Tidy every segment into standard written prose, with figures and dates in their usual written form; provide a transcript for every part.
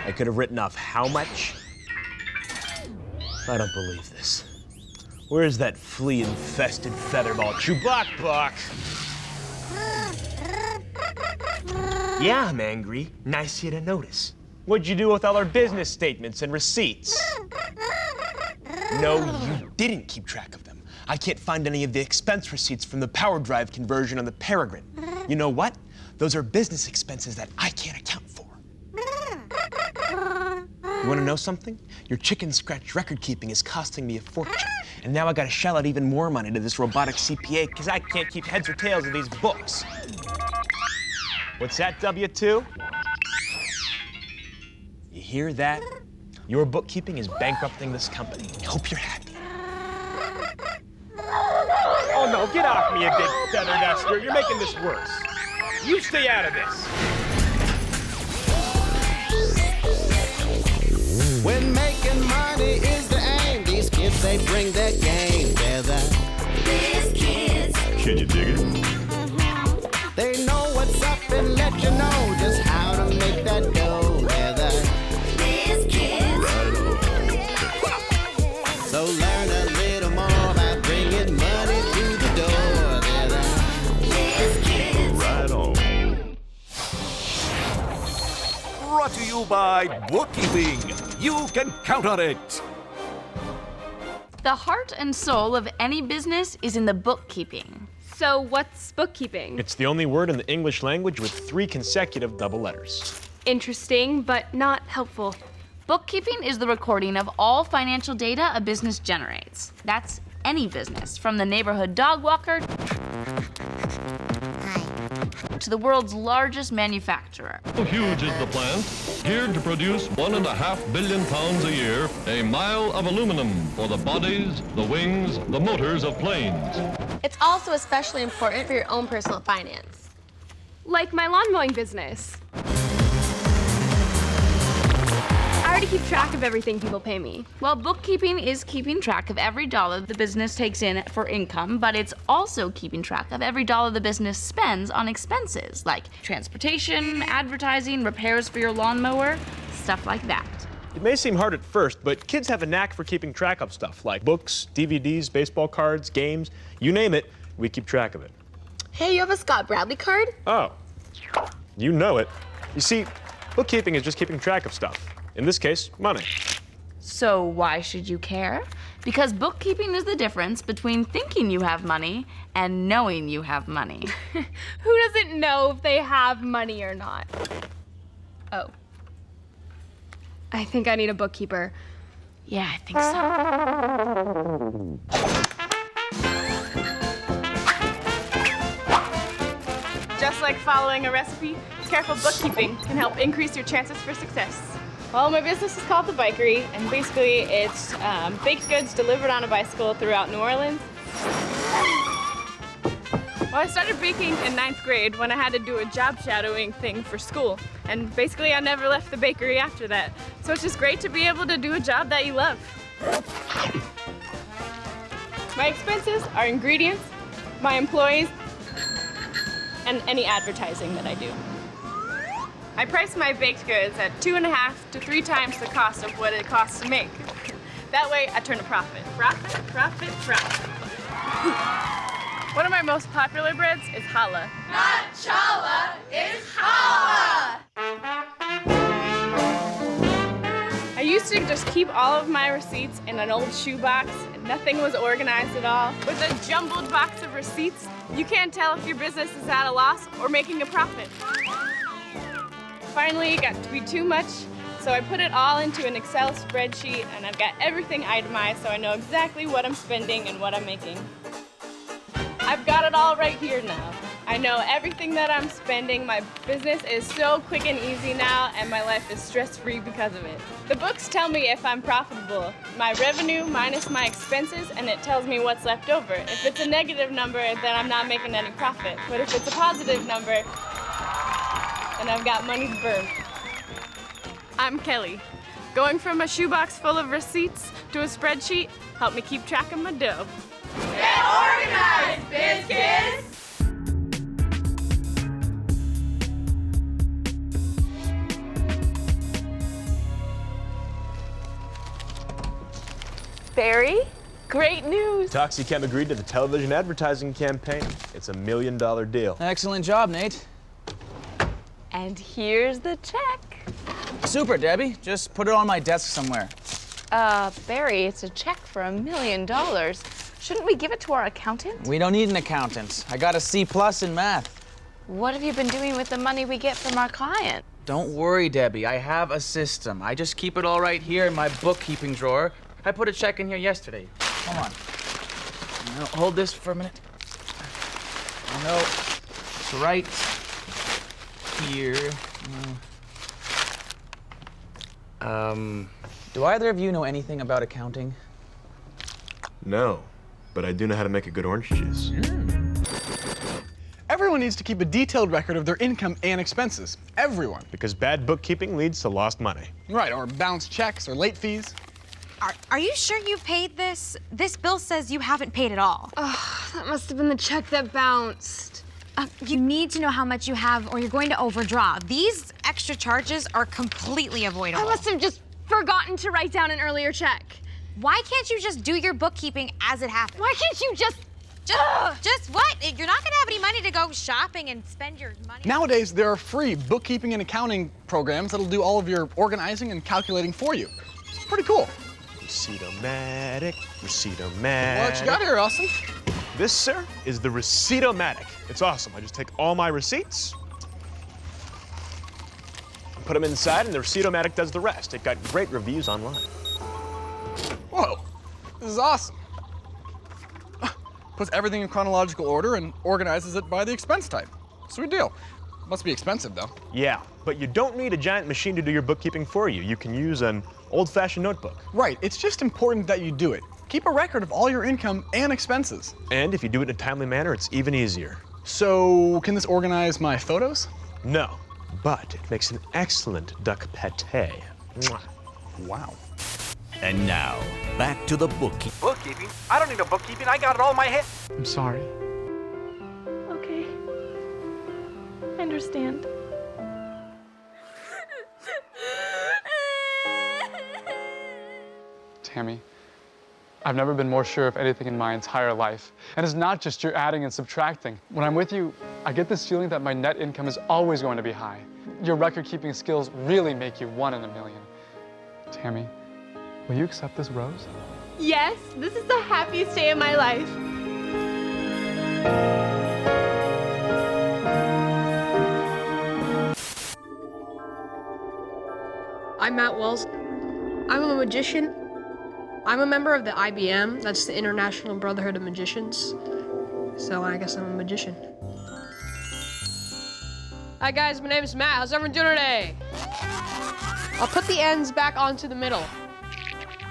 I could have written off how much? I don't believe this. Where's that flea-infested featherball? Chewbacca! Yeah, I'm angry. Nice of you to notice. What'd you do with all our business statements and receipts? No, you didn't keep track of them. I can't find any of the expense receipts from the power drive conversion on the Peregrine. You know what? Those are business expenses that I can't account for. You want to know something? Your chicken scratch record keeping is costing me a fortune. And now I gotta shell out even more money to this robotic CPA because I can't keep heads or tails of these books. What's that, W-2? You hear that? Your bookkeeping is bankrupting this company. I hope you're happy. Oh no, get off me, you big feather duster. You're making this worse. You stay out of this. When making money is the aim, these kids, they bring their game. They're the BIZKIDS. Can you dig it? They know what's up and let you know just how to make that dough. They're the BIZKIDS. So learn a little more about bringing money through the door. They're the BIZKIDS. Right on. Brought to you by bookkeeping. You can count on it. The heart and soul of any business is in the bookkeeping. So what's bookkeeping? It's the only word in the English language with 3 consecutive double letters. Interesting, but not helpful. Bookkeeping is the recording of all financial data a business generates. That's any business, from the neighborhood dog walker to the world's largest manufacturer. Huge is the plant, geared to produce 1.5 billion pounds a year, a mile of aluminum for the bodies, the wings, the motors of planes. It's also especially important for your own personal finance. Like my lawn mowing business. I already keep track of everything people pay me. Well, bookkeeping is keeping track of every dollar the business takes in for income, but it's also keeping track of every dollar the business spends on expenses, like transportation, advertising, repairs for your lawnmower, stuff like that. It may seem hard at first, but kids have a knack for keeping track of stuff like books, DVDs, baseball cards, games, you name it, we keep track of it. Hey, you have a Scott Bradley card? Oh, you know it. You see, bookkeeping is just keeping track of stuff. In this case, money. So why should you care? Because bookkeeping is the difference between thinking you have money and knowing you have money. Who doesn't know if they have money or not? Oh. I think I need a bookkeeper. Yeah, I think so. Just like following a recipe, careful bookkeeping can help increase your chances for success. Well, my business is called The Bikery, and basically it's baked goods delivered on a bicycle throughout New Orleans. Well, I started baking in 9th grade when I had to do a job shadowing thing for school. And basically I never left the bakery after that. So it's just great to be able to do a job that you love. My expenses are ingredients, my employees, and any advertising that I do. I price my baked goods at 2.5 to 3 times the cost of what it costs to make. That way, I turn a profit. Profit, profit, profit. One of my most popular breads is challah. Not challah, it's challah! I used to just keep all of my receipts in an old shoebox, and nothing was organized at all. With a jumbled box of receipts, you can't tell if your business is at a loss or making a profit. Finally, it got to be too much, so I put it all into an Excel spreadsheet, and I've got everything itemized so I know exactly what I'm spending and what I'm making. I've got it all right here now. I know everything that I'm spending. My business is so quick and easy now, and my life is stress-free because of it. The books tell me if I'm profitable. My revenue minus my expenses, and it tells me what's left over. If it's a negative number, then I'm not making any profit. But if it's a positive number, and I've got money to burn. I'm Kelly. Going from a shoebox full of receipts to a spreadsheet helped me keep track of my dough. Get organized, BIZKIDS! Barry, great news. Toxichem agreed to the television advertising campaign. It's $1 million deal. Excellent job, Nate. And here's the check. Super, Debbie. Just put it on my desk somewhere. Barry, it's a check for $1 million. Shouldn't we give it to our accountant? We don't need an accountant. I got a C+ in math. What have you been doing with the money we get from our client? Don't worry, Debbie. I have a system. I just keep it all right here in my bookkeeping drawer. I put a check in here yesterday. Hold on. Now, hold this for a minute. No, it's right here. Do either of you know anything about accounting? No, but I do know how to make a good orange juice. Everyone needs to keep a detailed record of their income and expenses. Everyone. Because bad bookkeeping leads to lost money. Right, or bounced checks or late fees. Are you sure you paid this? This bill says you haven't paid it all. Oh, that must have been the check that bounced. You need to know how much you have or you're going to overdraw. These extra charges are completely avoidable. I must have just forgotten to write down an earlier check. Why can't you just do your bookkeeping as it happens? Why can't you just what? You're not gonna have any money to go shopping and spend your money. Nowadays, there are free bookkeeping and accounting programs that'll do all of your organizing and calculating for you. It's pretty cool. Receipt-o-matic, receipt-o-matic. What you got here, Austin? This, sir, is the Receipt-o-matic. It's awesome. I just take all my receipts, put them inside, and the Receipt-o-matic does the rest. It got great reviews online. Whoa, this is awesome. Puts everything in chronological order and organizes it by the expense type. Sweet deal. Must be expensive, though. Yeah, but you don't need a giant machine to do your bookkeeping for you. You can use an old-fashioned notebook. Right, it's just important that you do it. Keep a record of all your income and expenses. And if you do it in a timely manner, it's even easier. So, can this organize my photos? No, but it makes an excellent duck pate. Mwah. Wow. And now, back to the bookkeeping. Bookkeeping? I don't need no bookkeeping. I got it all in my head. I'm sorry. Okay. I understand. Tammy, I've never been more sure of anything in my entire life. And it's not just your adding and subtracting. When I'm with you, I get this feeling that my net income is always going to be high. Your record-keeping skills really make you one in a million. Tammy, will you accept this rose? Yes, this is the happiest day of my life. I'm Matt Wells. I'm a magician. I'm a member of the IBM, that's the International Brotherhood of Magicians. So I guess I'm a magician. Hi guys, my name is Matt. How's everyone doing today? I'll put the ends back onto the middle.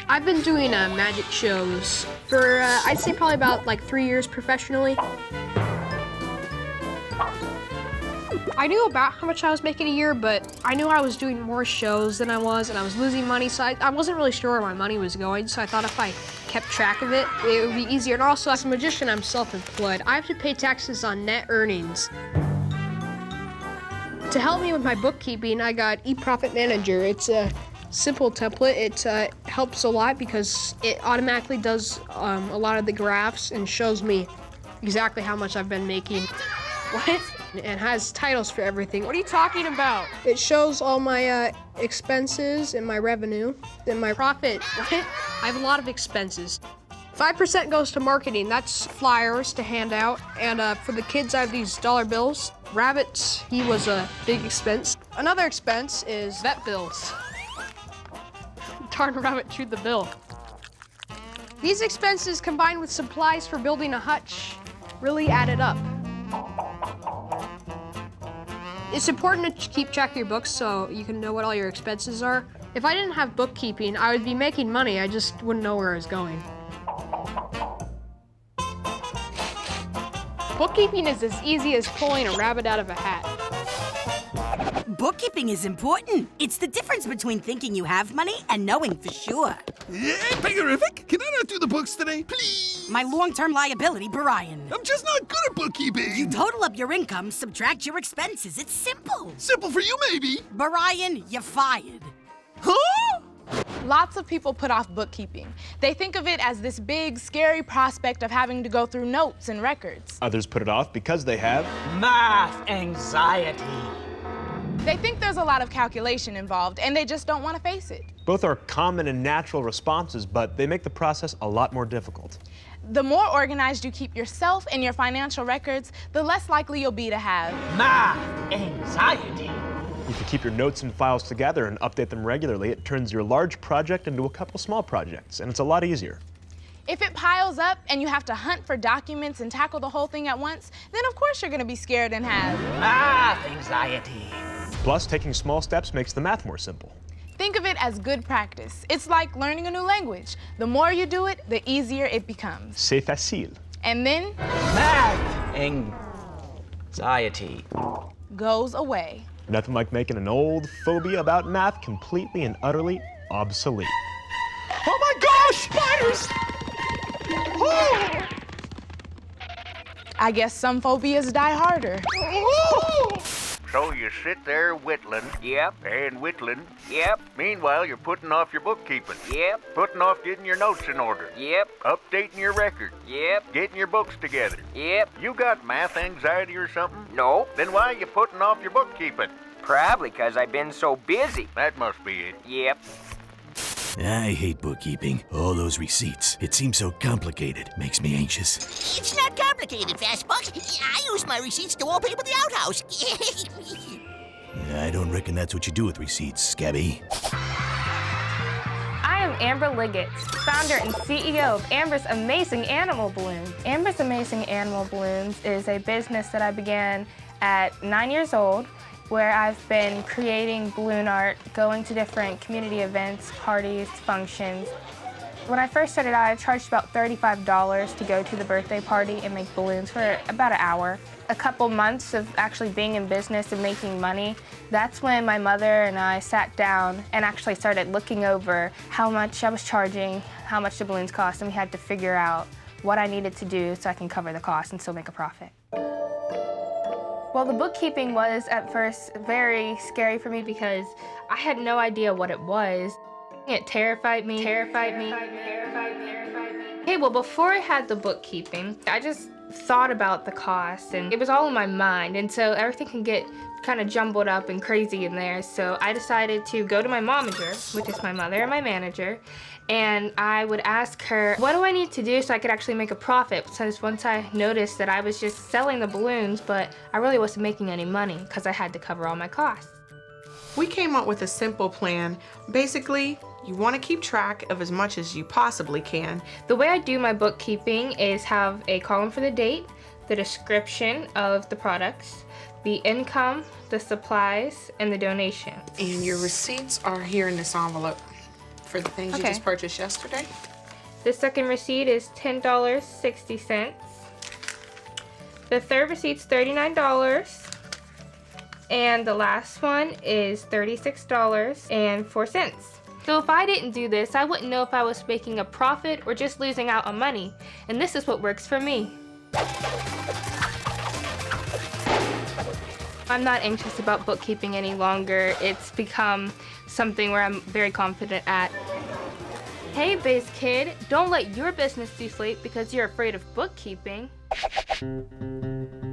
I've been doing magic shows for, I'd say probably about like 3 years professionally. I knew about how much I was making a year, but I knew I was doing more shows than I was, and I was losing money, so I wasn't really sure where my money was going, so I thought if I kept track of it, it would be easier. And also, as a magician, I'm self-employed. I have to pay taxes on net earnings. To help me with my bookkeeping, I got eProfit Manager. It's a simple template. It helps a lot because it automatically does a lot of the graphs and shows me exactly how much I've been making. What? And has titles for everything. What are you talking about? It shows all my expenses and my revenue and my profit. What? I have a lot of expenses. 5% goes to marketing. That's flyers to hand out. And for the kids, I have these dollar bills. Rabbits, he was a big expense. Another expense is vet bills. Darn rabbit chewed the bill. These expenses combined with supplies for building a hutch really added up. It's important to keep track of your books so you can know what all your expenses are. If I didn't have bookkeeping, I would be making money, I just wouldn't know where I was going. Bookkeeping is as easy as pulling a rabbit out of a hat. Bookkeeping is important. It's the difference between thinking you have money and knowing for sure. Yeah, Pegorific, can I not do the books today, please? My long-term liability, Brian. I'm just not good at bookkeeping. You total up your income, subtract your expenses. It's simple. Simple for you, maybe. Brian, you're fired. Huh? Lots of people put off bookkeeping. They think of it as this big, scary prospect of having to go through notes and records. Others put it off because they have math anxiety. They think there's a lot of calculation involved, and they just don't want to face it. Both are common and natural responses, but they make the process a lot more difficult. The more organized you keep yourself and your financial records, the less likely you'll be to have math anxiety. If you keep your notes and files together and update them regularly, it turns your large project into a couple small projects, and it's a lot easier. If it piles up and you have to hunt for documents and tackle the whole thing at once, then of course you're gonna be scared and have math anxiety. Plus, taking small steps makes the math more simple. Think of it as good practice. It's like learning a new language. The more you do it, the easier it becomes. C'est facile. And then math anxiety goes away. Nothing like making an old phobia about math completely and utterly obsolete. Oh my gosh, spiders! Oh. I guess some phobias die harder. So you sit there whittling. Yep. And whittling. Yep. Meanwhile, you're putting off your bookkeeping. Yep. Putting off getting your notes in order. Yep. Updating your record. Yep. Getting your books together. Yep. You got math anxiety or something? No. Then why are you putting off your bookkeeping? Probably because I've been so busy. That must be it. Yep. I hate bookkeeping. All those receipts. It seems so complicated. Makes me anxious. It's not complicated, Fastbucks. I use my receipts to wallpaper the outhouse. I don't reckon that's what you do with receipts, Scabby. I am Amber Liggett, founder and CEO of Amber's Amazing Animal Balloons. Amber's Amazing Animal Balloons is a business that I began at 9 years old, where I've been creating balloon art, going to different community events, parties, functions. When I first started out, I charged about $35 to go to the birthday party and make balloons for about an hour. A couple months of actually being in business and making money, that's when my mother and I sat down and actually started looking over how much I was charging, how much the balloons cost, and we had to figure out what I needed to do so I can cover the cost and still make a profit. Well, the bookkeeping was at first very scary for me because I had no idea what it was. It terrified me. Okay, well, before I had the bookkeeping, I just thought about the cost and it was all in my mind, and so everything can get kind of jumbled up and crazy in there. So I decided to go to my momager, which is my mother and my manager, and I would ask her, what do I need to do so I could actually make a profit? Since once I noticed that I was just selling the balloons, but I really wasn't making any money because I had to cover all my costs. We came up with a simple plan. Basically, you want to keep track of as much as you possibly can. The way I do my bookkeeping is have a column for the date, the description of the products, the income, the supplies, and the donations. And your receipts are here in this envelope for the things you just purchased yesterday. The second receipt is $10.60. The third receipt's $39. And the last one is $36.04. So if I didn't do this, I wouldn't know if I was making a profit or just losing out on money. And this is what works for me. I'm not anxious about bookkeeping any longer. It's become something where I'm very confident at. Hey, BizKid, don't let your business deflate because you're afraid of bookkeeping.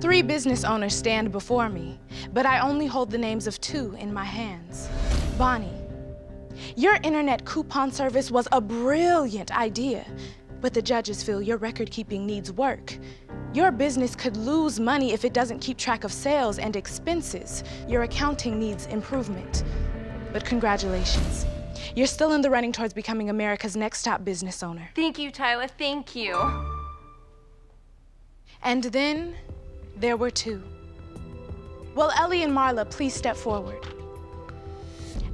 3 business owners stand before me, but I only hold the names of 2 in my hands. Bonnie, your internet coupon service was a brilliant idea, but the judges feel your record-keeping needs work. Your business could lose money if it doesn't keep track of sales and expenses. Your accounting needs improvement. But congratulations. You're still in the running towards becoming America's next top business owner. Thank you, Tyler, thank you. And then there were 2. Will Ellie and Marla please step forward?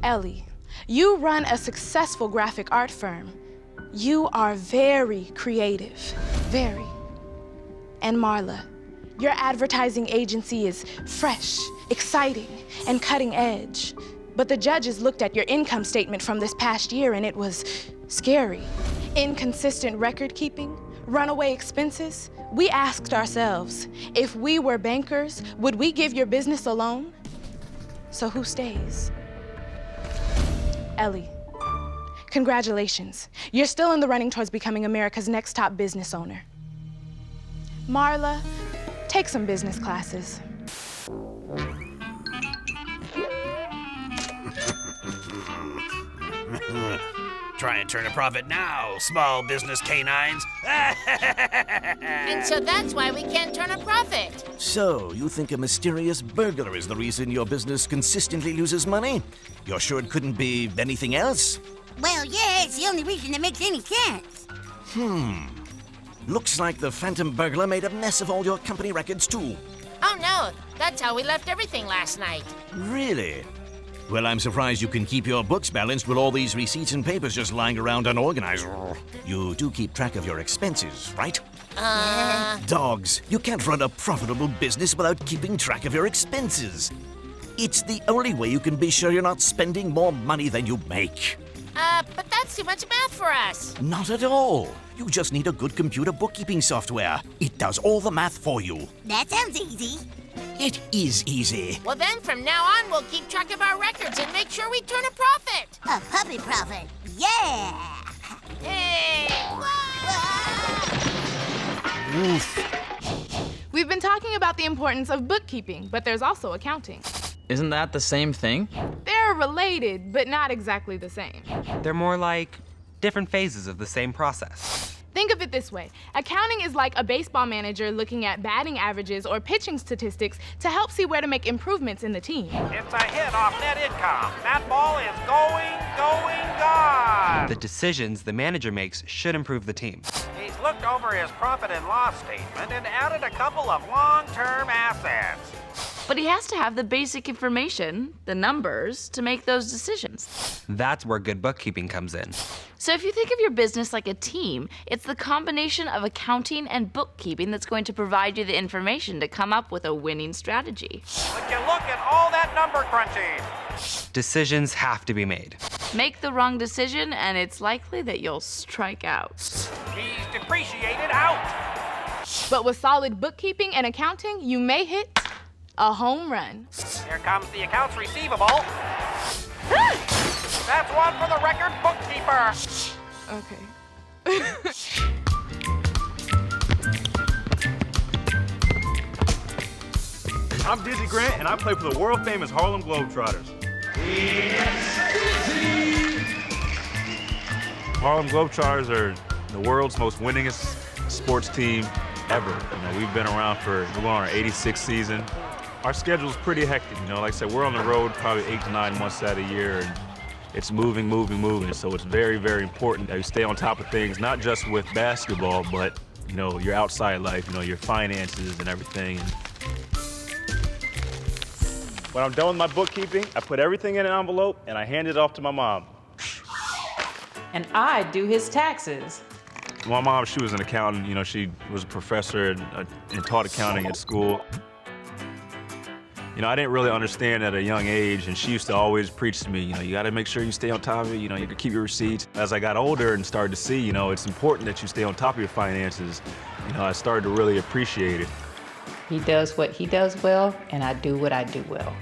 Ellie, you run a successful graphic art firm. You are very creative, very. And Marla, your advertising agency is fresh, exciting, and cutting edge. But the judges looked at your income statement from this past year and it was scary. Inconsistent record keeping, runaway expenses. We asked ourselves, if we were bankers, would we give your business a loan? So who stays? Ellie, Congratulations. You're still in the running towards becoming America's next top business owner. Marla, take some business classes. Try and turn a profit now, small business canines. And so that's why we can't turn a profit. So, you think a mysterious burglar is the reason your business consistently loses money? You're sure it couldn't be anything else? Well, yeah, it's the only reason that makes any sense. Looks like the phantom burglar made a mess of all your company records, too. Oh, no. That's how we left everything last night. Really? Well, I'm surprised you can keep your books balanced with all these receipts and papers just lying around unorganized. You do keep track of your expenses, right? Dogs, you can't run a profitable business without keeping track of your expenses. It's the only way you can be sure you're not spending more money than you make. But that's too much math for us. Not at all. You just need a good computer bookkeeping software. It does all the math for you. That sounds easy. It is easy. Well, then, from now on, we'll keep track of our records and make sure we turn a profit. A puppy profit. Yeah. Hey. We've been talking about the importance of bookkeeping, but there's also accounting. Isn't that the same thing? They're related, but not exactly the same. They're more like different phases of the same process. Think of it this way. Accounting is like a baseball manager looking at batting averages or pitching statistics to help see where to make improvements in the team. It's a hit off net income. That ball is gone. The decisions the manager makes should improve the team. He's looked over his profit and loss statement and added a couple of long-term assets. But he has to have the basic information, the numbers, to make those decisions. That's where good bookkeeping comes in. So if you think of your business like a team, it's the combination of accounting and bookkeeping that's going to provide you the information to come up with a winning strategy. Would you look at all that number crunching? Decisions have to be made. Make the wrong decision, and it's likely that you'll strike out. He's depreciated out. But with solid bookkeeping and accounting, you may hit a home run. Here comes the accounts receivable. That's one for the record bookkeeper. Okay. I'm Dizzy Grant, and I play for the world-famous Harlem Globetrotters. Harlem Globetrotters are the world's most winningest sports team ever. You know, we've been around we're on our 86th season. Our schedule's pretty hectic, you know. Like I said, we're on the road probably 8 to 9 months out of the year, and it's moving. So it's very, very important that you stay on top of things, not just with basketball, but, you know, your outside life, you know, your finances and everything. When I'm done with my bookkeeping, I put everything in an envelope and I hand it off to my mom. And I do his taxes. My mom, she was an accountant. You know, she was a professor and taught accounting at school. You know, I didn't really understand at a young age, and she used to always preach to me, you know, you gotta make sure you stay on top of it, you know, you can keep your receipts. As I got older and started to see, you know, it's important that you stay on top of your finances, you know, I started to really appreciate it. He does what he does well, and I do what I do well.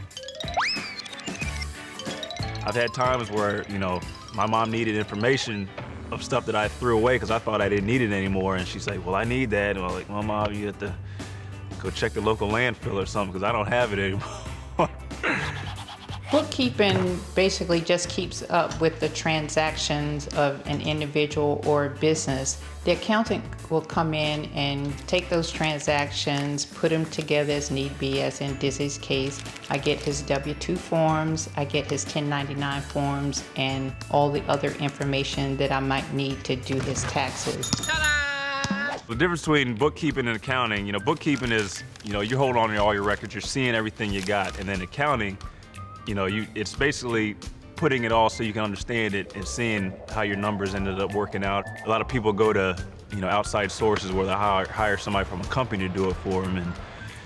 I've had times where, you know, my mom needed information of stuff that I threw away because I thought I didn't need it anymore, and she's like, well, I need that. And I'm like, well, Mom, you have to go check the local landfill or something because I don't have it anymore. Bookkeeping basically just keeps up with the transactions of an individual or business. The accountant will come in and take those transactions, put them together as need be, as in Dizzy's case. I get his W-2 forms, I get his 1099 forms, and all the other information that I might need to do his taxes. The difference between bookkeeping and accounting, you know, bookkeeping is, you know, you hold on to all your records, you're seeing everything you got, and then accounting, you know, it's basically putting it all so you can understand it and seeing how your numbers ended up working out. A lot of people go to, you know, outside sources where they hire somebody from a company to do it for them, and,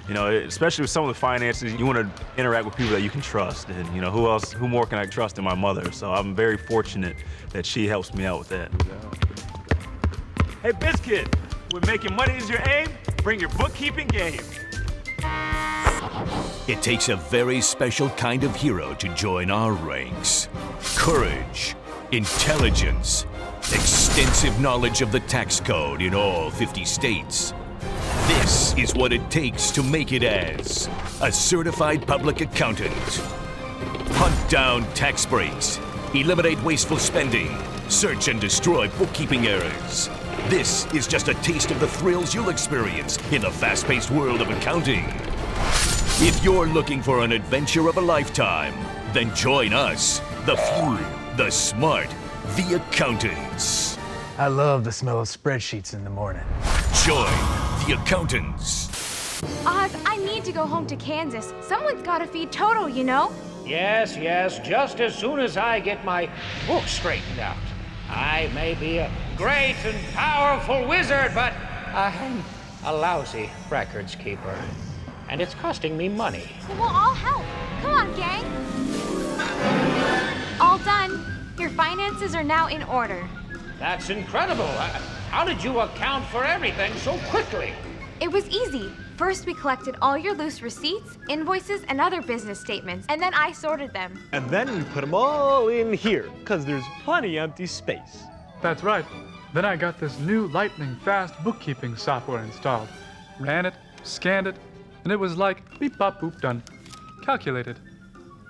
you know, especially with some of the finances, you want to interact with people that you can trust, and, you know, who more can I trust than my mother? So I'm very fortunate that she helps me out with that. Hey, BIZKIDS! When making money is your aim, bring your bookkeeping game. It takes a very special kind of hero to join our ranks. Courage, intelligence, extensive knowledge of the tax code in all 50 states. This is what it takes to make it as a certified public accountant. Hunt down tax breaks, eliminate wasteful spending, search and destroy bookkeeping errors. This is just a taste of the thrills you'll experience in the fast-paced world of accounting. If you're looking for an adventure of a lifetime, then join us, the few, the smart, the accountants. I love the smell of spreadsheets in the morning. Join the accountants. Oz, I need to go home to Kansas. Someone's got to feed Toto, you know? Yes, yes, just as soon as I get my book straightened out. I may be a great and powerful wizard, but I'm a lousy records keeper. And it's costing me money. We'll all help. Come on, gang. All done. Your finances are now in order. That's incredible. How did you account for everything so quickly? It was easy. First, we collected all your loose receipts, invoices, and other business statements, and then I sorted them. And then we put them all in here, because there's plenty empty space. That's right. Then I got this new lightning-fast bookkeeping software installed. Ran it, scanned it, and it was like beep, bop, boop, done. Calculated.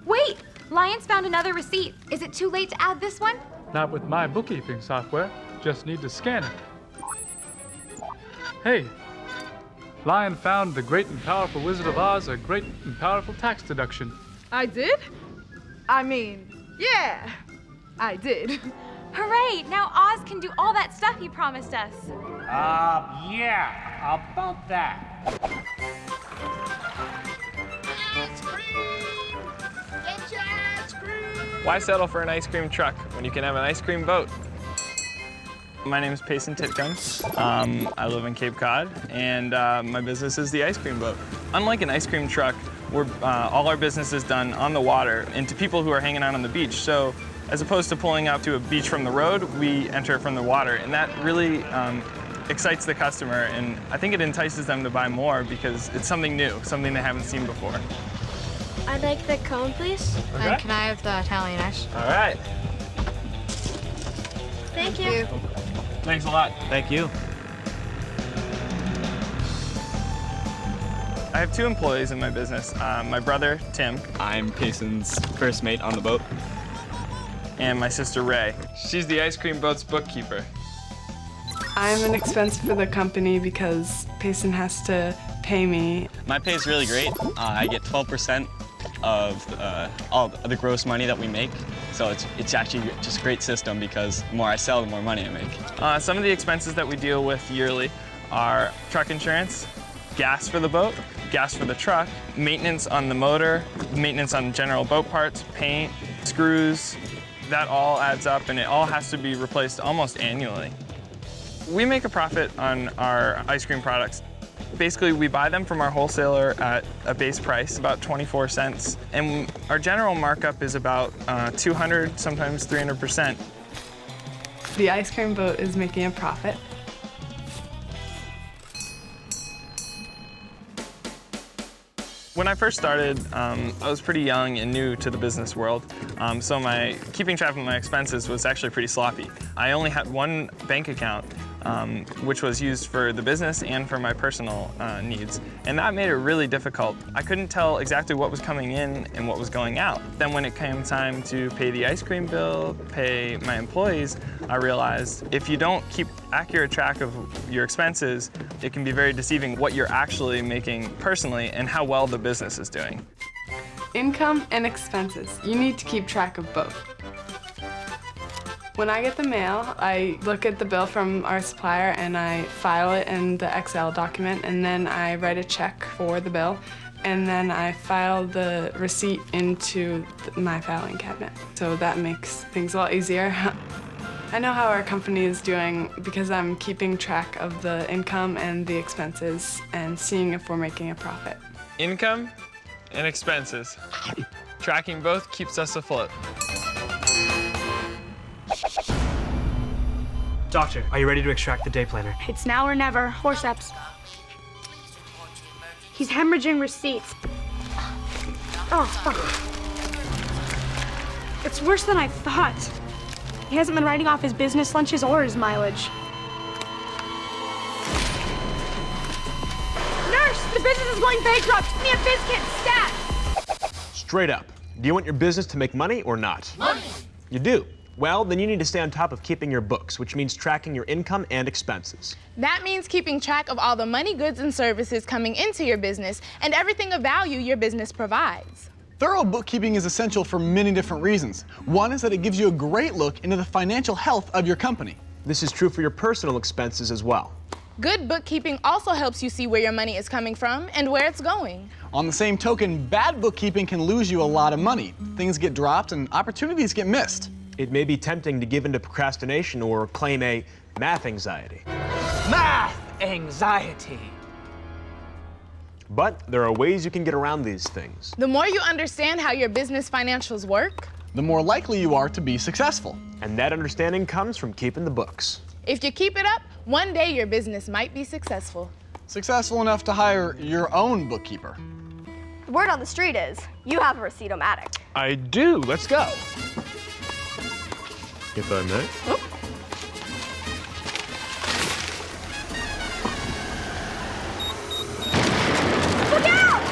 Wait! Lions found another receipt. Is it too late to add this one? Not with my bookkeeping software. Just need to scan it. Hey, Lion found the great and powerful Wizard of Oz a great and powerful tax deduction. I did? I mean, yeah, I did. Hooray! Now Oz can do all that stuff he promised us. Yeah, about that. Ice cream! Get your ice cream! Why settle for an ice cream truck when you can have an ice cream boat? My name is Payson Titcomb. I live in Cape Cod, and my business is the ice cream boat. Unlike an ice cream truck, all our business is done on the water and to people who are hanging out on the beach. So as opposed to pulling out to a beach from the road, we enter from the water, and that really excites the customer, and I think it entices them to buy more because it's something new, something they haven't seen before. I'd like the cone, please. Okay. And can I have the Italian ice? All right. Thank you. Thanks a lot. Thank you. I have 2 employees in my business. My brother, Tim. I'm Payson's first mate on the boat. And my sister, Ray. She's the ice cream boat's bookkeeper. I'm an expense for the company because Payson has to pay me. My pay is really great. I get 12% of all the gross money that we make. So it's actually just a great system because the more I sell, the more money I make. Some of the expenses that we deal with yearly are truck insurance, gas for the boat, gas for the truck, maintenance on the motor, maintenance on general boat parts, paint, screws. That all adds up, and it all has to be replaced almost annually. We make a profit on our ice cream products. Basically, we buy them from our wholesaler at a base price, about 24 cents. And our general markup is about 200, sometimes 300%. The ice cream boat is making a profit. When I first started, I was pretty young and new to the business world, so keeping track of my expenses was actually pretty sloppy. I only had one bank account, which was used for the business and for my personal needs, and that made it really difficult. I couldn't tell exactly what was coming in and what was going out. Then when it came time to pay the ice cream bill, pay my employees, I realized if you don't keep accurate track of your expenses, it can be very deceiving what you're actually making personally and how well the business is doing. Income and expenses. You need to keep track of both. When I get the mail, I look at the bill from our supplier and I file it in the Excel document, and then I write a check for the bill, and then I file the receipt into my filing cabinet. So that makes things a lot easier. I know how our company is doing because I'm keeping track of the income and the expenses and seeing if we're making a profit. Income and expenses. Tracking both keeps us afloat. Doctor, are you ready to extract the day planner? It's now or never. Forceps. He's hemorrhaging receipts. Oh, fuck. It's worse than I thought. He hasn't been writing off his business lunches or his mileage. Nurse, the business is going bankrupt. Me and BIZKIDS, stat! Straight up, do you want your business to make money or not? Money! You do? Well, then you need to stay on top of keeping your books, which means tracking your income and expenses. That means keeping track of all the money, goods, and services coming into your business and everything of value your business provides. Thorough bookkeeping is essential for many different reasons. One is that it gives you a great look into the financial health of your company. This is true for your personal expenses as well. Good bookkeeping also helps you see where your money is coming from and where it's going. On the same token, bad bookkeeping can lose you a lot of money. Things get dropped and opportunities get missed. It may be tempting to give into procrastination or claim a math anxiety. Math anxiety. But there are ways you can get around these things. The more you understand how your business financials work, the more likely you are to be successful. And that understanding comes from keeping the books. If you keep it up, one day your business might be successful. Successful enough to hire your own bookkeeper. The word on the street is, you have a receipt-o-matic. I do. Let's go. If I may. Oh. Look out!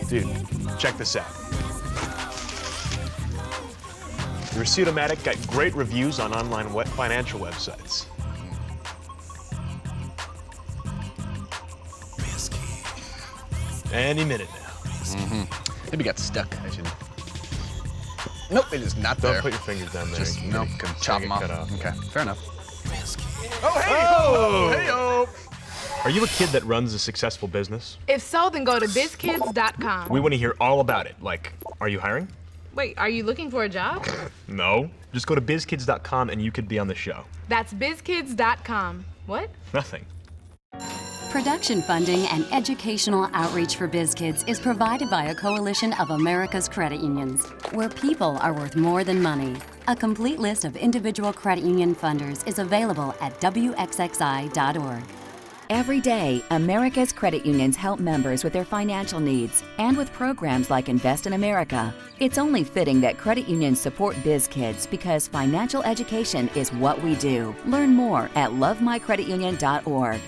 Dude, check this out. The Receipt-O-Matic got great reviews on online financial websites. Any minute now. Maybe got stuck. I should. Nope, it is not there. Don't put your fingers down there. Just nope. Can chop them off. Okay, fair enough. Oh, hey! Oh, hey-o! Are you a kid that runs a successful business? If so, then go to BIZKIDS.com. We want to hear all about it. Like, are you hiring? Wait, are you looking for a job? No. Just go to BIZKIDS.com and you could be on the show. That's BIZKIDS.com. What? Nothing. Production funding and educational outreach for BizKids is provided by a coalition of America's credit unions, where people are worth more than money. A complete list of individual credit union funders is available at wxxi.org. Every day, America's credit unions help members with their financial needs, and with programs like Invest in America. It's only fitting that credit unions support BizKids because financial education is what we do. Learn more at lovemycreditunion.org.